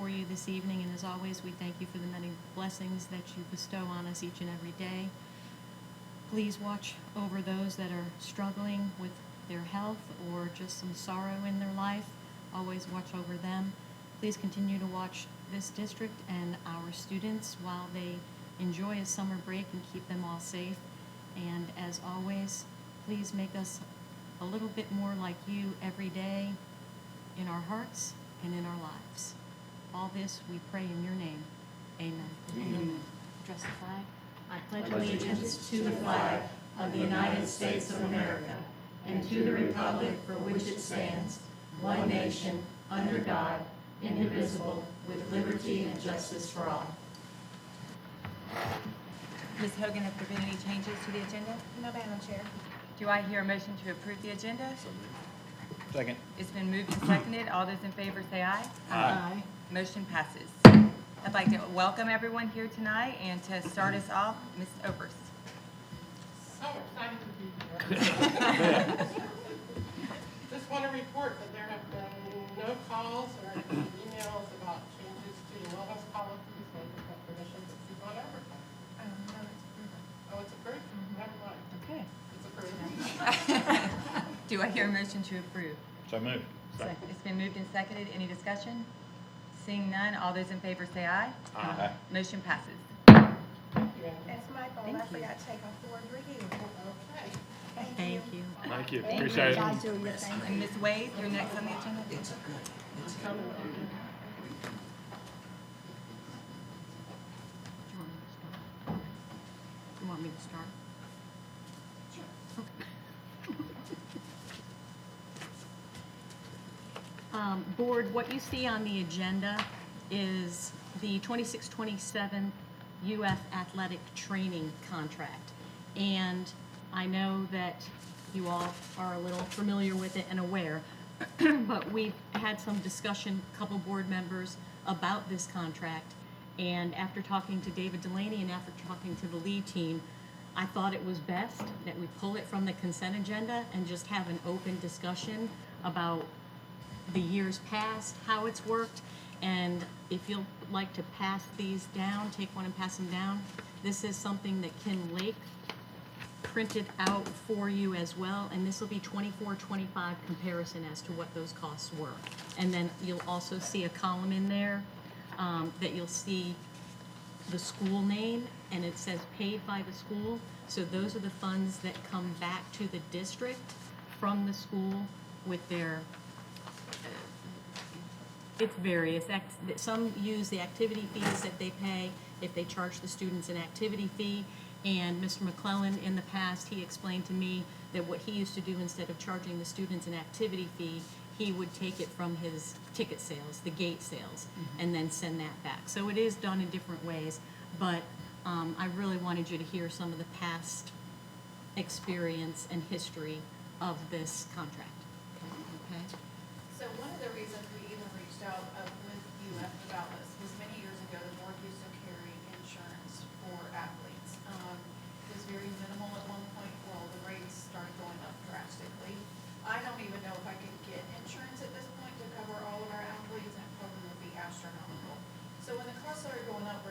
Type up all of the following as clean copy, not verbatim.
before you this evening, and as always, we thank you for the many blessings that you bestow on us each and every day. Please watch over those that are struggling with their health or just some sorrow in their life. Always watch over them. Please continue to watch this district and our students while they enjoy a summer break and keep them all safe. And as always, please make us a little bit more like you every day in our hearts and in our lives. All this we pray in your name. Amen. Amen. Address the flag. I pledge allegiance to the flag of the United States of America and to the republic for which it stands, one nation, under God, indivisible, with liberty and justice for all. Ms. Hogan, have there been any changes to the agenda? No, Madam Chair. Do I hear a motion to approve the agenda? Second. It's been moved and seconded. All those in favor say aye. Aye. Motion passes. I'd like to welcome everyone here tonight, and to start us off, Ms. Oberst. So excited to be here. Just want to report that there have been no calls or emails about changes to the wellness policies, so we have permission to keep on advertising. No, it's approved. Oh, it's approved? Never mind. Okay. It's approved. Do I hear a motion to approve? So moved. It's been moved and seconded. Any discussion? Seeing none, all those in favor say aye. Aye. Motion passes. Yeah. That's my fault. Thank I you. forgot to take a forward review. Okay. Thank you. Thank you. Thank Appreciate it. Guys, do your thing. And Ms. Wade, you're next on the agenda. You want me to start? Board, what you see on the agenda is the 26-27 UF Athletic Training Contract. And I know that you all are a little familiar with it and aware, but we've had some discussion, a couple board members, about this contract. And after talking to David Delaney and after talking to the lead team, I thought it was best that we pull it from the consent agenda and just have an open discussion about the years past, how it's worked. And if you'll like to pass these down, take one and pass them down. This is something that Ken Lake printed out for you as well, and this will be 24-25 comparison as to what those costs were. And then you'll also see a column in there that you'll see the school name, and it says paid by the school. So those are the funds that come back to the district from the school with their, it's various. Some use the activity fees that they pay if they charge the students an activity fee. And Mr. McClellan, in the past, he explained to me that what he used to do, instead of charging the students an activity fee, he would take it from his ticket sales, the gate sales, and then send that back. So it is done in different ways, but I really wanted you to hear some of the past experience and history of this contract. Okay? So one of the reasons we even reached out with UF about this was many years ago, the board used to carry insurance for athletes. It was very minimal at one point. Well, the rates started going up drastically. I don't even know if I could get insurance at this point to cover all of our athletes, and it probably would be astronomical. So when the costs started going up,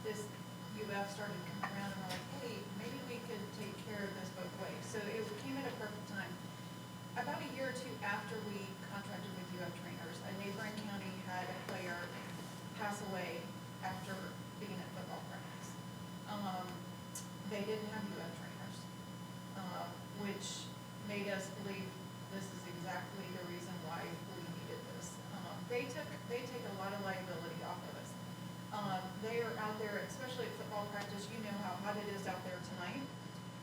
this UF started coming around and we're like, hey, maybe we could take care of this both ways. So it came at a perfect time. About a year or two after we contracted with UF Trainers, a neighboring county had a player pass away after being at football practice. They didn't have UF Trainers, which made us believe this is exactly the reason why we needed this. They take a lot of liability off of us. They are out there, especially at football practice. You know how hot it is out there tonight.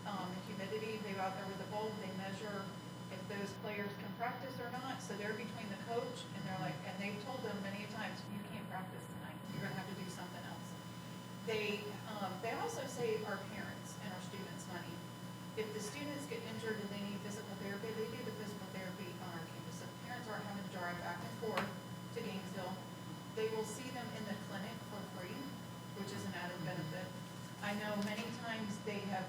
The humidity. They're out there with a bulb. They measure if those players can practice or not. So they're between the coach and they're like, and they've told them many times, you can't practice tonight. You're gonna have to do something else. They also save our parents and our students money. If the students get injured and they need physical therapy, they do the physical therapy on our campus. So parents aren't having to drive back and forth to Gainesville. They will see them in the clinic for free, which is an added benefit. I know many times they have,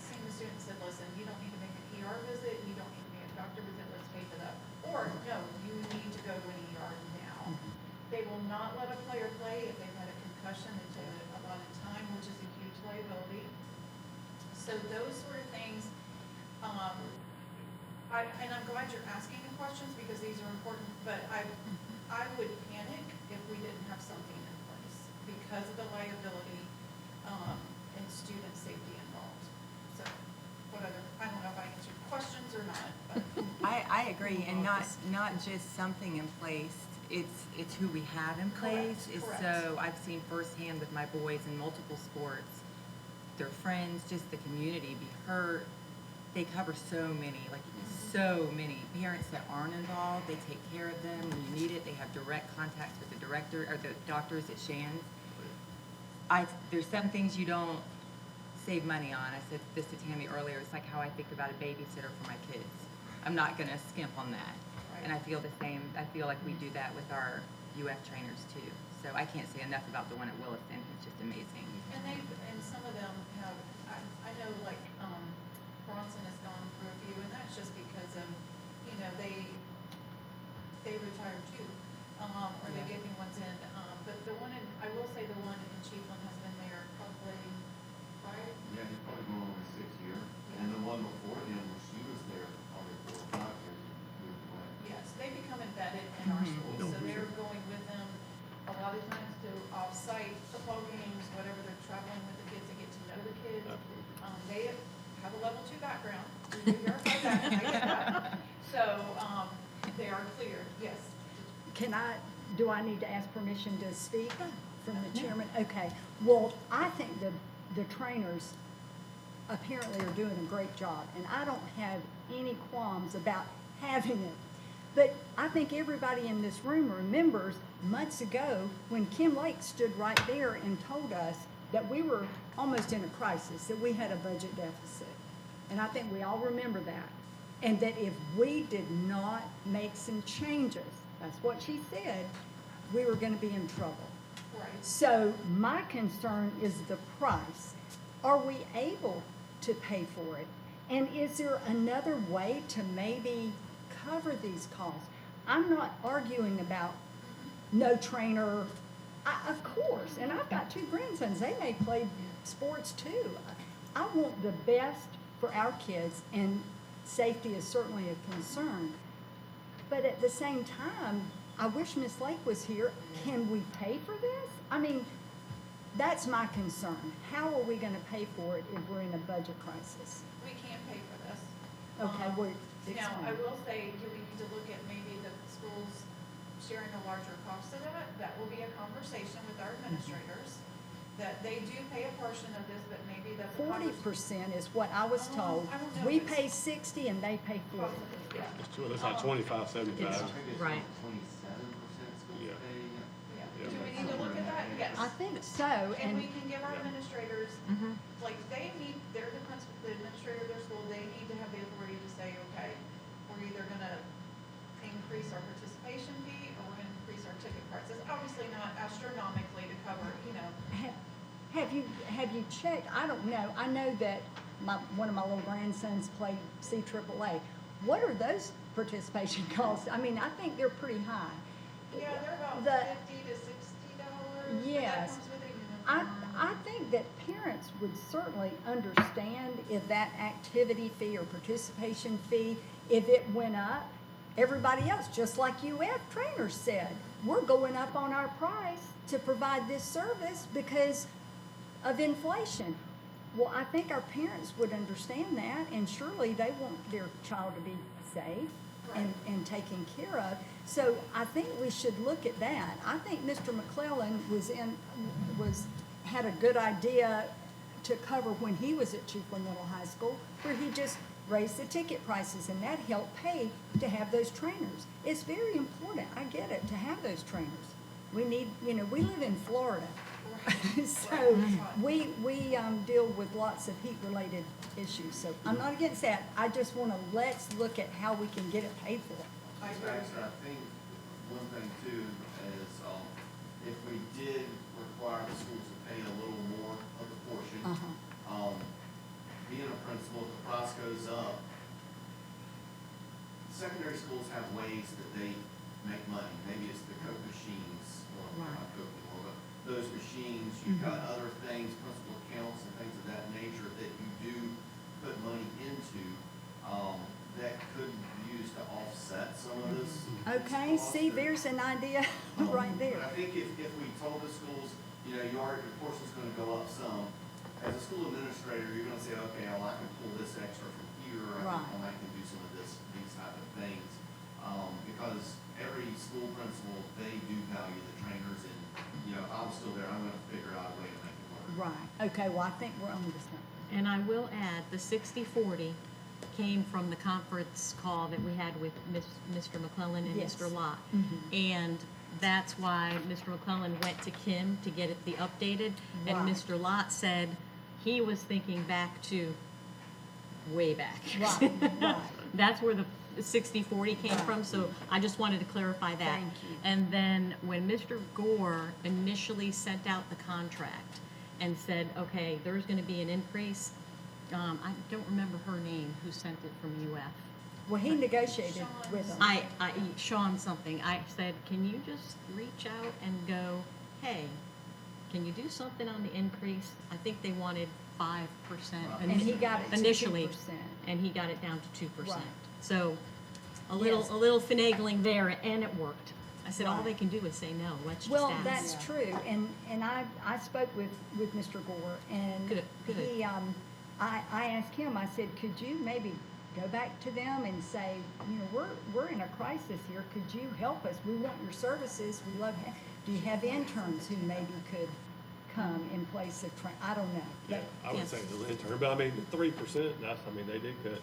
seen the students said, listen, you don't need to make an ER visit, you don't need to make a doctor visit, let's pay for that. Or, no, you need to go to an ER now. They will not let a player play if they've had a concussion, they take a lot of time, which is a huge liability. So those sort of things, and I'm glad you're asking the questions because these are important, but I would panic if we didn't have something in place because of the liability, and student safety involved. So, I don't know if I answered questions or not, but. I agree, and not just something in place, it's who we have in place. Correct, correct. So I've seen firsthand with my boys in multiple sports, their friends, just the community be hurt. They cover so many parents that aren't involved. They take care of them when you need it. They have direct contacts with the director or the doctors at Shands. There's some things you don't save money on. I said this to Tammy earlier. It's like how I think about a babysitter for my kids. I'm not going to skimp on that. And I feel the same. I feel like we do that with our UF trainers too. So I can't say enough about the one at Williston. He's just amazing. And some of them have, I know like, Bronson has gone through a few, and that's just because of, they retired too, or they get new ones in, but the one in, I will say the one in Chiefland has been there probably 5. Yeah, he's probably going on his 6th year. And the one before him, where she was there, probably 4 or 5 years, moved away. Yes, they become embedded in our schools, so they're going with them a lot of times to off-site football games, whatever, they're traveling with the kids to get to know the kids. They have a level 2 background, we do verify that, I get that. So, they are cleared, yes. Do I need to ask permission to speak from the chairman? Okay, well, I think the trainers apparently are doing a great job, and I don't have any qualms about having it. But I think everybody in this room remembers months ago when Kim Lake stood right there and told us that we were almost in a crisis, that we had a budget deficit. And I think we all remember that. And that if we did not make some changes, that's what she said, we were going to be in trouble. Right. So my concern is the price. Are we able to pay for it? And is there another way to maybe cover these costs? I'm not arguing about no trainer. Of course, and I've got 2 grandsons. They may play sports too. I want the best for our kids, and safety is certainly a concern. But at the same time, I wish Miss Lake was here. Can we pay for this? I mean, that's my concern. How are we going to pay for it if we're in a budget crisis? We can't pay for this. Okay, well, Now, I explain. will say, do we need to look at maybe the schools sharing a larger cost of that? That will be a conversation with our administrators, that they do pay a portion of this, but maybe that's a 40% is what I was told. I don't know We if it's- pay 60 and they pay 40. Yeah. It's like 25, I 75. think it's Right. 27% school Yeah. pay. Yeah. Do we need to look at that? Yes. I think so, And we and can give our administrators, like, they need, they're the principal, the administrator of their school, they need to have the authority to say, okay, we're either gonna increase our participation fee, or we're gonna increase our ticket prices. Obviously not astronomically to cover, have you checked? I don't know. I know that one of my little grandsons played CAAA. What are those participation costs? I mean, I think they're pretty high. yeah, they're about The- $50 to $60. Yes. That comes with a uniform. I think that parents would certainly understand if that activity fee or participation fee, if it went up. Everybody else, just like UF trainers said, we're going up on our price to provide this service because of inflation. Well, I think our parents would understand that, and surely they want their child to be safe and taken care of. So I think we should look at that. I think Mr. McClellan had a good idea to cover when he was at Chiefland Middle High School, where he just raised the ticket prices, and that helped pay to have those trainers. It's very important, I get it, to have those trainers. We need, we live in Florida. So we deal with lots of heat-related issues, so I'm not against that. I just want to, let's look at how we can get it paid for. I agree. Baxter, I think one thing too is, if we did require the schools to pay a little more of the portion, being a principal, if the price goes up, secondary schools have ways that they make money. Maybe it's the Coke machines or you've got other things, principal accounts and things of that nature that you do put money into, that could be used to offset some of this. Okay, see, there's an idea right there. But I think if we told the schools, your portion's gonna go up some, as a school administrator, you're gonna say, okay, well, I can pull this extra from here, or Right. I can do some of these type of things. Because every school principal, they do value the trainers, and, if I was still there, I'm gonna figure out a way to make it work. Right, okay, well, I think we're on to something. And I will add, the 60/40 came from the conference call that we had with Mr. McClellan and Yes. Mr. Lott. And that's why Mr. McClellan went to Kim to get it the updated. And Right. Mr. Lott said he was thinking back to way back. Right, right. That's where the 60/40 came Right. from, so I just wanted to clarify that. Thank you. And then when Mr. Gore initially sent out the contract and said, okay, there's gonna be an increase, I don't remember her name who sent it from UF. Well, he negotiated with them. Sean something, I said, can you just reach out and go, hey, can you do something on the increase? I think they wanted 5%. And he got it to Initially, 2%. and he got it down to 2%. Right. So, Yes. a little finagling there, and it worked. I said, all Right. they can do is say no, let's just Well, ask. that's true, and I spoke with Mr. Gore, and Good, good. he, I asked him, I said, could you maybe go back to them and say, we're in a crisis here, could you help us? We want your services, we love, do you have interns who maybe could come in place of I don't know. Yeah, I would Yes. say the intern, but I mean, 3%, they did cut,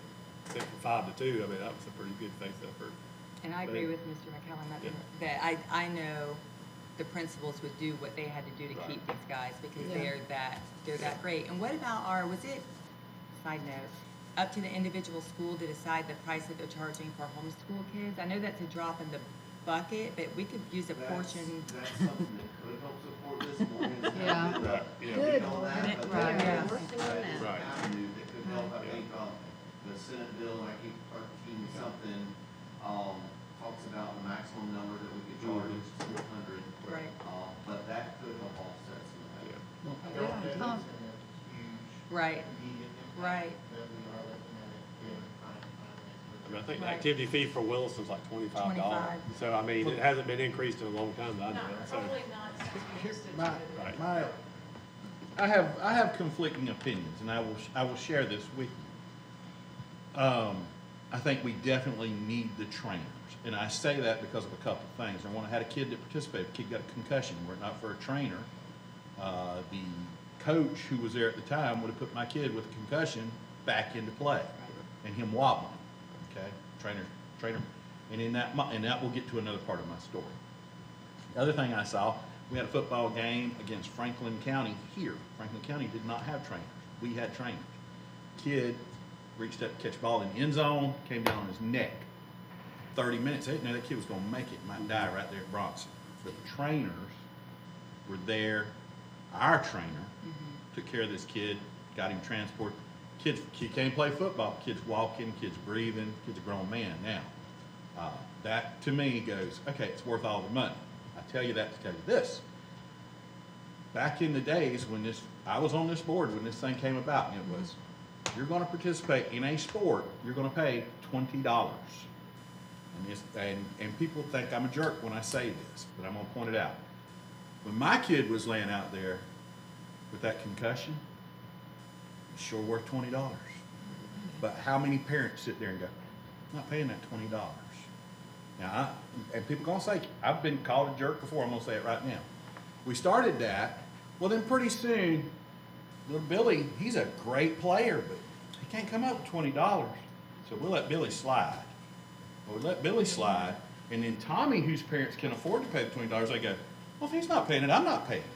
I think from 5 to 2, that was a pretty good face effort. And I agree with Mr. McCallum that I know the principals would do what they had to do to Right. keep these guys because Yeah. they're that great. And what about side note, up to the individual school to decide the price that they're charging for homeschool kids? I know that's a drop in the bucket, but we could use a portion. That's something that could help support this more. Yeah. Right, yeah. Good. Right, yeah. Working on that. Right. Avenue that could help. I think, the Senate bill, I think 13 something, talks about the maximum number that we could charge, which is 400. Right. But that could help offset some of that. Yeah. Um, Right, right. I think the Right. activity fee for Williston's like $25. 25. So, I mean, it hasn't been increased in a long time that I know of, so. Probably not since we instituted it. Right. I have conflicting opinions, and I will share this with you. I think we definitely need the trainers, and I say that because of a couple of things. When I had a kid that participated, the kid got a concussion. Were it not for a trainer, the coach who was there at the time would have put my kid with a concussion back into play, and him wobbling. Okay, trainer, and in that we'll get to another part of my story. The other thing I saw, we had a football game against Franklin County here. Franklin County did not have trainers. We had trainers. Kid reached up to catch a ball in the end zone, came down on his neck. 30 minutes, they didn't know that kid was going to make it, might die right there at Bronson. But the trainers were there. Our trainer took care of this kid, got him transported. Kid can't play football. Kid's walking, kid's breathing, kid's a grown man now. That to me goes, okay, it's worth all the money. I tell you that to tell you this. Back in the days when I was on this board when this thing came about, and it was, you're going to participate in a sport, you're going to pay $20. And people think I'm a jerk when I say this, but I'm going to point it out. When my kid was laying out there with that concussion, it's sure worth $20. But how many parents sit there and go, I'm not paying that $20? Now, and people going to say, I've been called a jerk before, I'm going to say it right now. We started that, well then pretty soon, little Billy, he's a great player, but he can't come up with $20. So we'll let Billy slide. Well, we let Billy slide, and then Tommy, whose parents can afford to pay the $20, they go, well, if he's not paying it, I'm not paying it.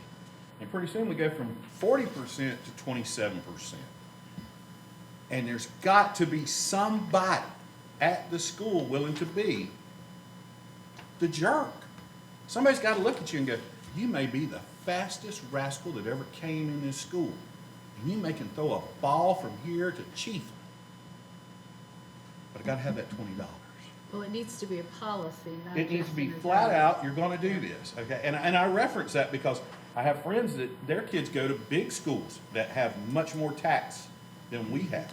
And pretty soon we go from 40% to 27%. And there's got to be somebody at the school willing to be the jerk. Somebody's got to look at you and go, you may be the fastest rascal that ever came in this school. And you may can throw a ball from here to Chief. But I got to have that $20. Well, it needs to be a policy, not It needs just to be an flat agenda. out, you're going to do this, okay? And I reference that because I have friends that their kids go to big schools that have much more tax than we have.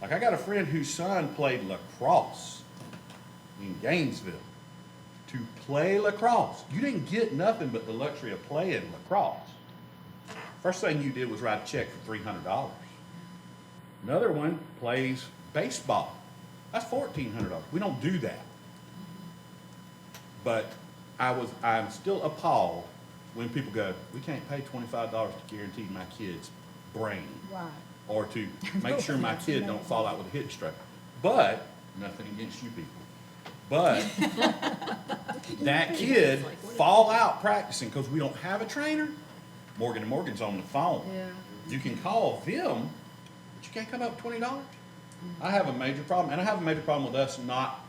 Like I got a friend whose son played lacrosse in Gainesville. To play lacrosse, you didn't get nothing but the luxury of playing lacrosse. First thing you did was write a check for $300. Another one plays baseball. That's $1,400. We don't do that. But I'm still appalled when people go, we can't pay $25 to guarantee my kid's brain Right. or to make sure my That's kid don't amazing. fall out with a hip stroke. But, nothing against you people. But that kid fall out practicing because we don't have a trainer. Morgan & Morgan's on the phone. Yeah. You can call them, but you can't come up with $20. I have a major problem, and I have a major problem with us not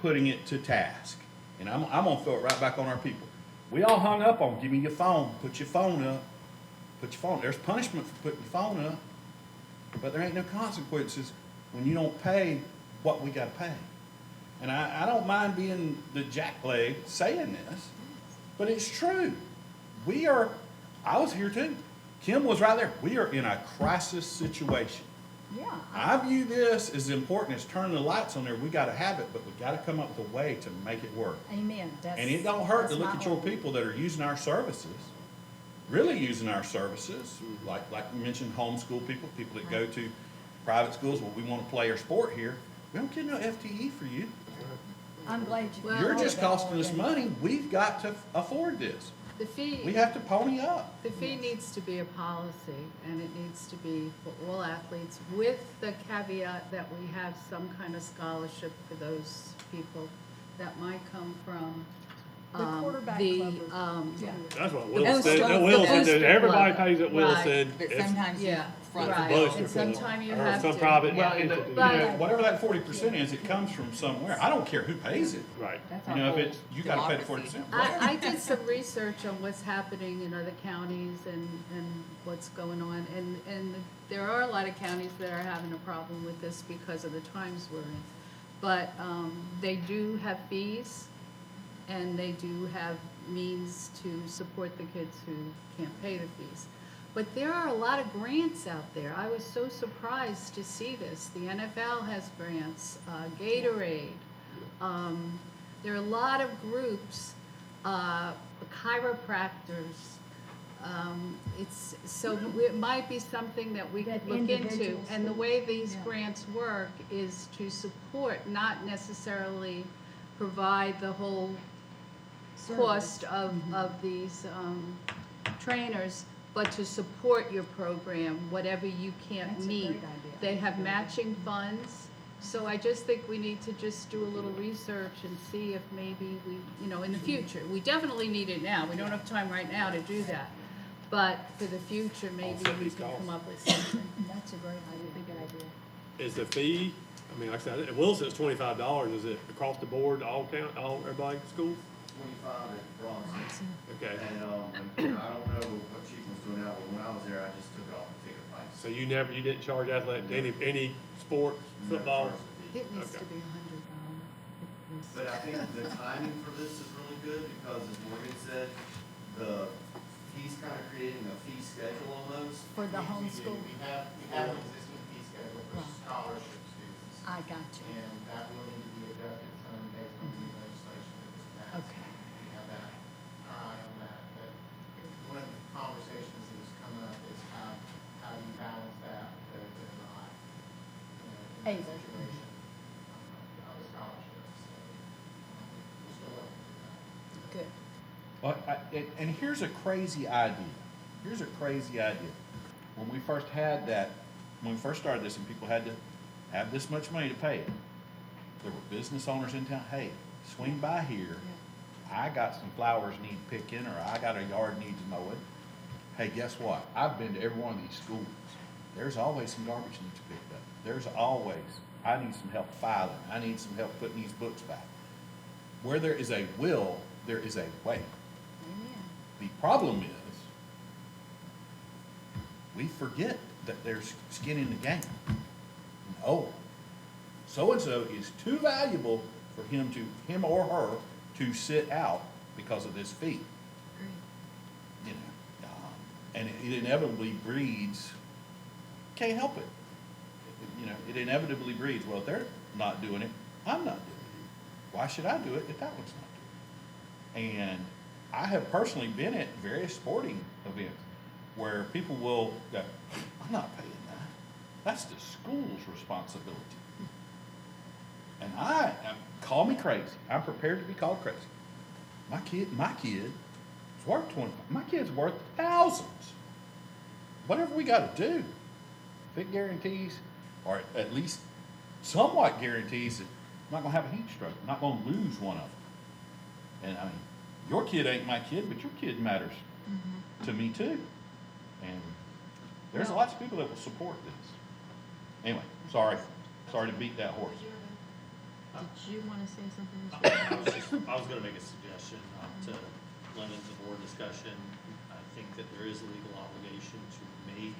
putting it to task. And I'm gonna throw it right back on our people. We all hung up on, give me your phone, put your phone up, put your phone. There's punishment for putting your phone up, but there ain't no consequences when you don't pay what we gotta pay. And I don't mind being the jackleg saying this, but it's true. I was here too. Kim was right there. We are in a crisis situation. Yeah. I view this as important as turning the lights on there. We gotta have it, but we gotta come up with a way to make it work. Amen. And it don't hurt to that's look my at your hope. people that are using our services, really using our services, like you mentioned, homeschool people, people that go to private schools. Well, we want to play our sport here. We don't get no FTE for you. I'm glad you. Well- You're just that costing us already. money. We've got to afford this. The fee. We have to pony up. The fee needs to be a policy, and it needs to be for all athletes, with the caveat that we have some kind of scholarship for those people that might come from, The quarterback the, club or- Yeah. That's what The Wilson said. booster- Wilson the said, booster everybody club. pays at Right. Wilson. But If- sometimes you Yeah, front It's a right, booster and club. sometime you Or have some to. private Well, and entity. but- whatever that 40% is, it comes from somewhere. I don't care who pays it. Right. That's You our know, if whole it's, you gotta pay the democracy. 40%. I did some research on what's happening in other counties and what's going on, and there are a lot of counties that are having a problem with this because of the times we're in. But, they do have fees, and they do have means to support the kids who can't pay the fees. But there are a lot of grants out there. I was so surprised to see this. The NFL has grants, Gatorade. There are a lot of groups, chiropractors. It might be something that we could That look into. individuals And the would- way these yeah. grants work is to support, not necessarily provide the whole cost of these trainers, but to support your program, whatever you can't That's a meet. great idea. They have matching funds, so I just think we need to just do a little research and see if maybe we, in the future, we definitely need it now, we don't have time right now to do that. But for the future, maybe Offset we these can costs. come up with something. That's a great idea. Good idea. Is the fee, I mean, like I said, at Wilson's $25. Is it across the board, everybody in school? 25 at Bronson. Okay. And I don't know what Chief was doing now, but when I was there, I just took it off the ticket price. So you didn't charge athletic, any sport, football? It needs to Okay. be $100. But I think the timing for this is really good because as Morgan said, he's kind of creating a fee schedule almost. For the homeschool. We have an existing fee schedule for Right. scholarship students, I got you. and that will need to be adjusted some based on the legislation that was passed. Okay. We have that, our eye on that, but one of the conversations that was coming up is how do you balance that, that they're not, in a Able. situation of a scholarship, so, we're still looking at that. Good. Well, and here's a crazy idea. Here's a crazy idea. When we first started this and people had to have this much money to pay it, there were business owners in town, hey, swing by here. I got some flowers need picking, or I got a yard needs mowing. Hey, guess what? I've been to every one of these schools. There's always some garbage needs picked up. There's always, I need some help filing. I need some help putting these books back. Where there is a will, there is a way. Amen. The problem is, we forget that there's skin in the game. Oh, so-and-so is too valuable for him or her to sit out because of this fee. you know, and it inevitably breeds, can't help it. You know, it inevitably breeds, well, if they're not doing it, I'm not doing it. Why should I do it if that one's not doing it? And I have personally been at various sporting events where people will go, I'm not paying that. That's the school's responsibility. And call me crazy. I'm prepared to be called crazy. My kid is worth 25. My kid's worth thousands. Whatever we gotta do, if it guarantees, or at least somewhat guarantees that I'm not gonna have a heat stroke, I'm not gonna lose one of them. And I mean, your kid ain't my kid, but your kid matters to me too. And there's lots of people that will support this. Anyway, sorry to beat that horse. Did you want to say something? I was gonna make a suggestion, to lend into board discussion. I think that there is a legal obligation to make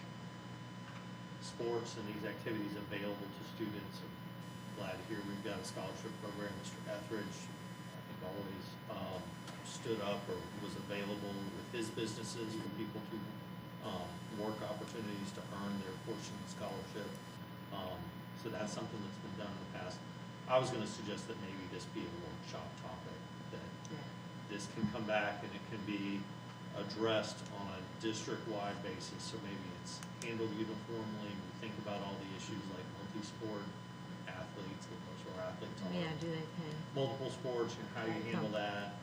sports and these activities available to students. I'm glad to hear we've got a scholarship program. Mr. Etheridge, I think always, stood up or was available with his businesses for people to, work opportunities to earn their portion of the scholarship. So that's something that's been done in the past. I was gonna suggest that maybe this be a workshop topic, that this can come back and it can be addressed on a district-wide basis, so maybe it's handled uniformly. We think about all the issues like multi-sport athletes, and most of our athletes are Yeah, do they pay? multiple sports, and how you handle that.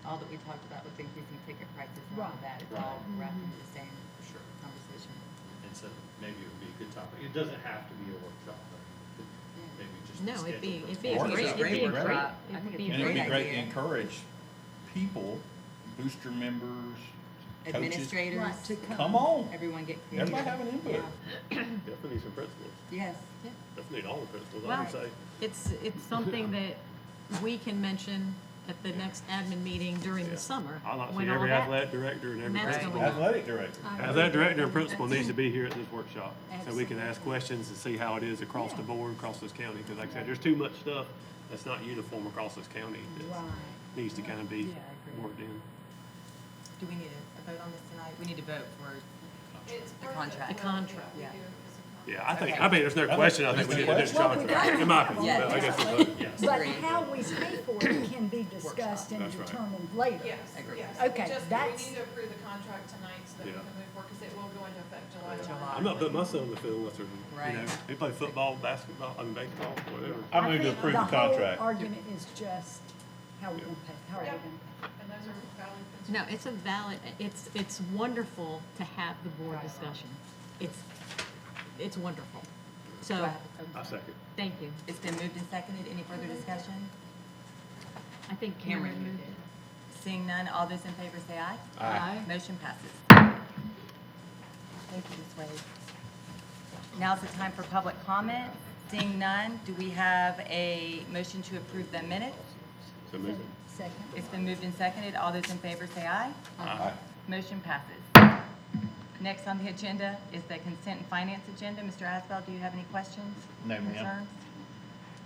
All that we talked about with increasing ticket prices and all of that, it's all wrapped into the same For sure. conversation. And so maybe it would be a good topic. It doesn't have to be a workshop, but it could maybe just No, schedule it'd for be a Or great, it's it'd be a great great, workshop. I it would think be it's a And it'd great be great to idea. encourage people, booster members, coaches. Administrators, Right, to Come on, everyone get creative. everybody have an input. Definitely need some principals. Yes. Definitely need all the principals, I Well, would say. it's something that we can mention at the next admin meeting during Yeah. the summer. I'd like to when see all every that- athletic director and every that's principal. going on. Athletic director. Athletic director and principal needs to be here at this workshop, so we can Absolutely. ask questions and see how it is across the board, across this county. Because like I said, there's too much stuff that's not uniform across this county that Right. needs to kind of be Yeah, I agree. worked in. Do we need a vote on this tonight? We need to vote for, It's The part of contract. The contract. Yeah. Yeah. Yeah, I think, Okay. I mean, there's no question, I think we need to do the Well, we contract, got- in my opinion. Yeah. But I guess it's a- Yes. But Agreed. how we pay for it can be discussed and That's right. determined later. Yes, Agree. yes. Okay, Just, that's- we need to approve the contract tonight so that we Yeah. can move forward, because it will go into effect July 1. July. I'm not putting my son in the field unless they're, you Right. know, they play football, basketball, I mean, baseball, whatever. I move to think approve the whole contract. argument is just how we gonna pay, how are we Yeah. gonna pay? And those are valid concerns. No, it's a valid, it's wonderful to have the board discussion. It's wonderful. do So, I have I second. thank you. It's been moved and seconded. Any further discussion? I think Cameron Cameron moved moved it. it. Seeing none, all those in favor say aye. Aye. Motion passes. Thank you, Ms. Wade. Now's the time for public comment. Seeing none, do we have a motion to approve the minutes? So move it. Second. It's been moved and seconded. All those in favor say aye. Aye. Motion passes. Next on the agenda is the consent and finance agenda. Mr. Asbell, do you have any questions? No, ma'am. Concerns?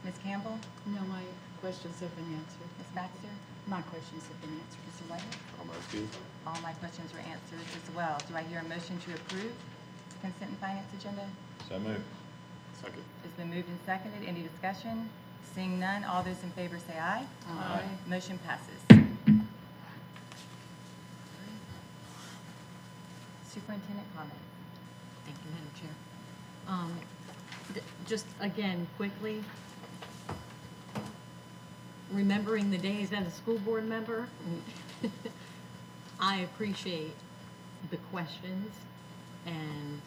Ms. Campbell? No, my questions have been answered. Ms. Baxter? My questions have been answered. Mr. White? Almost good. All my questions were answered as well. Do I hear a motion to approve consent and finance agenda? So move. Second. It's been moved and seconded. Any discussion? Seeing none, all those in favor say aye. Aye. Motion passes. Superintendent comment. Thank you, Madam Chair. Just again, quickly, remembering the days as a school board member, I appreciate the questions and,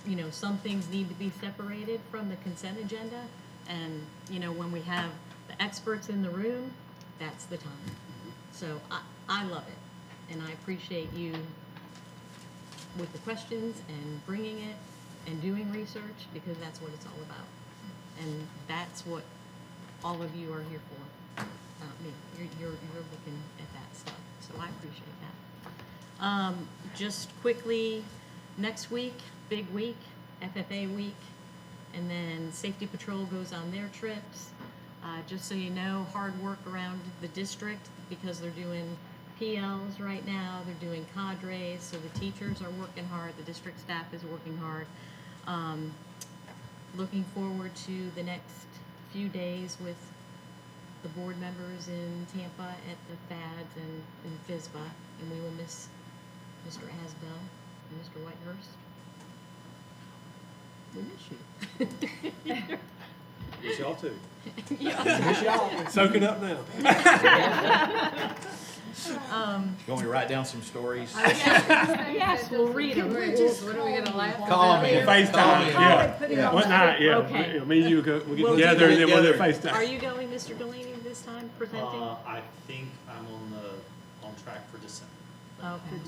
you know, some things need to be separated from the consent agenda. And, you know, when we have the experts in the room, that's the time. So I love it, and I appreciate you with the questions and bringing it and doing research, because that's what it's all about. And that's what all of you are here for. Me, you're looking at that stuff, so I appreciate that. Just quickly, next week, big week, FFA week, and then Safety Patrol goes on their trips. Just so you know, hard work around the district because they're doing PLs right now, they're doing cadres, so the teachers are working hard, the district staff is working hard. Looking forward to the next few days with the board members in Tampa at the FADS and in FISBA, and we will miss Mr. Asbell and Mr. Whitehurst. We miss you. Miss y'all too. Yeah. Soak it up now. You want me to write down some stories? Yes, we'll read them. What are we gonna laugh? Call me. FaceTime, Call me. yeah. Put it on What night, yeah. Okay. Me and you, we'll get We'll together and then we'll do together. FaceTime. Are you going, Mr. Delaney, this time, presenting? I think I'm on track for December. Okay.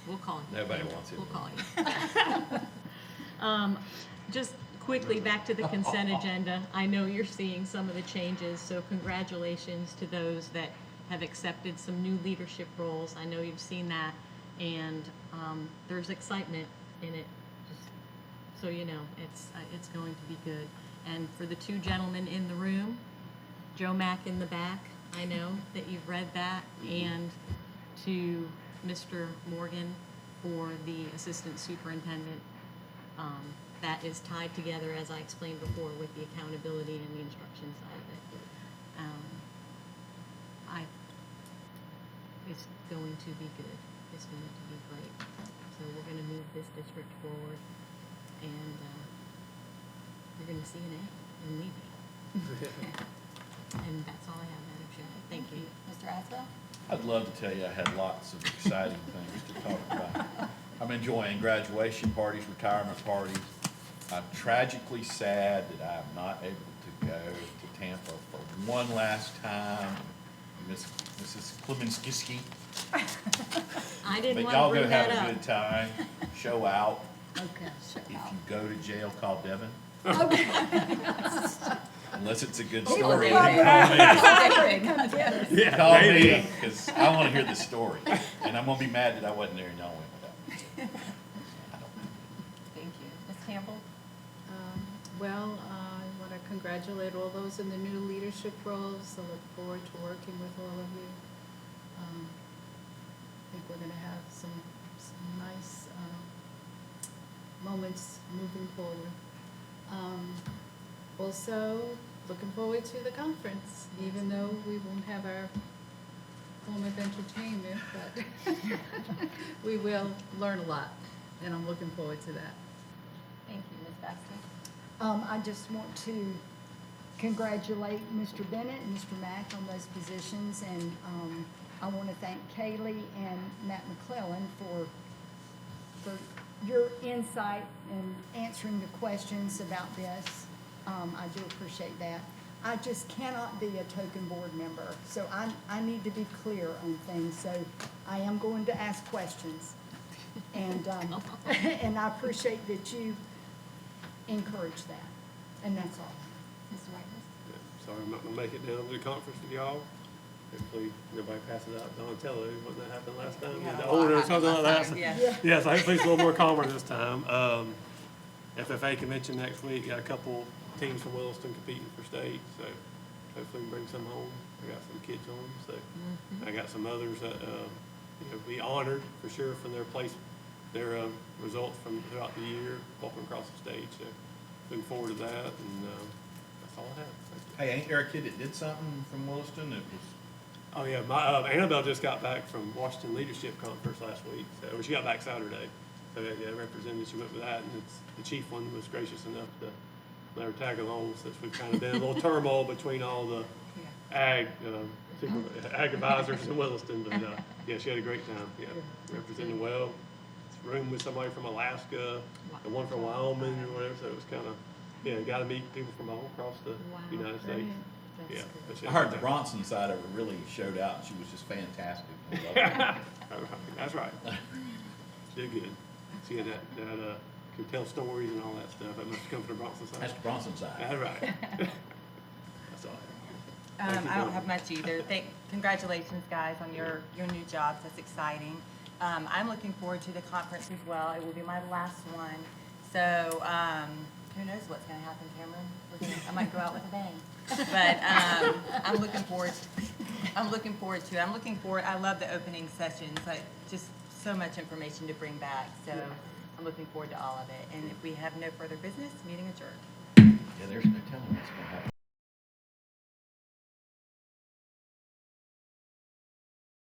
We'll call you. Nobody wants it. We'll call you. Just quickly, back to the consent agenda. I know you're seeing some of the changes, so congratulations to those that have accepted some new leadership roles. I know you've seen that, and there's excitement in it, just so you know. It's going to be good. And for the two gentlemen in the room, Joe Mack in the back, I know that you've read that, and to Mr. Morgan for the assistant superintendent. That is tied together, as I explained before, with the accountability and the instruction side of it. It's going to be good. It's going to be great. So we're going to move this district forward, and you're going to see an A in leaving. And that's all I have, Madam Chair. Thank you. Mr. Asbell? I'd love to tell you I had lots of exciting things to talk about. I'm enjoying graduation parties, retirement parties. I'm tragically sad that I am not able to go to Tampa for one last time. Mrs. Kleminski, I didn't but want to y'all go bring have that a up. good time, show out. Okay. If you go to jail, call Devin. Unless it's a good He story, will then call me. Yeah, Call maybe. me, because I want to hear the story. And I'm going to be mad that I wasn't there and y'all went without me. I don't know. Thank you. Ms. Campbell? Well, I want to congratulate all those in the new leadership roles. I look forward to working with all of you. I think we're going to have some nice moments moving forward. Also, looking forward to the conference, even though we won't have our form of entertainment, but we will learn a lot, and I'm looking forward to that. Thank you. Ms. Baxter? I just want to congratulate Mr. Bennett and Mr. Mack on those positions, and I want to thank Kaylee and Matt McClellan for your insight and answering the questions about this. I do appreciate that. I just cannot be a token board member, so I need to be clear on things, so I am going to ask questions. And, and I appreciate that you encourage that, and that's all. Mr. Whitehurst? Sorry, I'm not gonna make it down to the conference with y'all. Hopefully, nobody passes out Donatello, wasn't that happened last time? We had The a lot order or happen something like last that. time, yeah. Yeah, so hopefully it's a little more calmer this time. FFA convention next week, got a couple teams from Williston competing for state, so hopefully we can bring some home. I got some kids home, so I got some others that, be honored for sure from their results from throughout the year, walking across the stage, so looking forward to that, and that's all I have. Thank you. Hey, ain't there a kid that did something from Williston that was, Oh, yeah, my, Annabelle just got back from Washington Leadership Conference last week, so, she got back Saturday. So, yeah, represented, she went with that, and the chief one was gracious enough to let her tag along, since we've kind of been a little turmoil between all the ag advisors in Williston, but, yeah, she had a great time, yeah, represented well. Room with somebody from Alaska, and one from Wyoming or whatever, so it was kind of, got to meet people from all across the United States. That's Yeah. good. but she I had a heard good the time. Bronson side of her really showed out, and she was just fantastic. I loved her. That's right. Did good. She had that could tell stories and all that stuff. That must have come from the Bronson side. That's the Bronson side. That's right. That's all. Thank you, I don't Bill. have much either. Congratulations, guys, on your new jobs. That's exciting. I'm looking forward to the conference as well. It will be my last one. So, who knows what's going to happen, Cameron? I might go out with a bang. But I'm looking forward I'm looking forward to it. I'm looking forward, I love the opening sessions, like, just so much information to bring back, so I'm looking forward to all of it. And if we have no further business, meeting adjourned. Yeah, there's no telling what's gonna happen.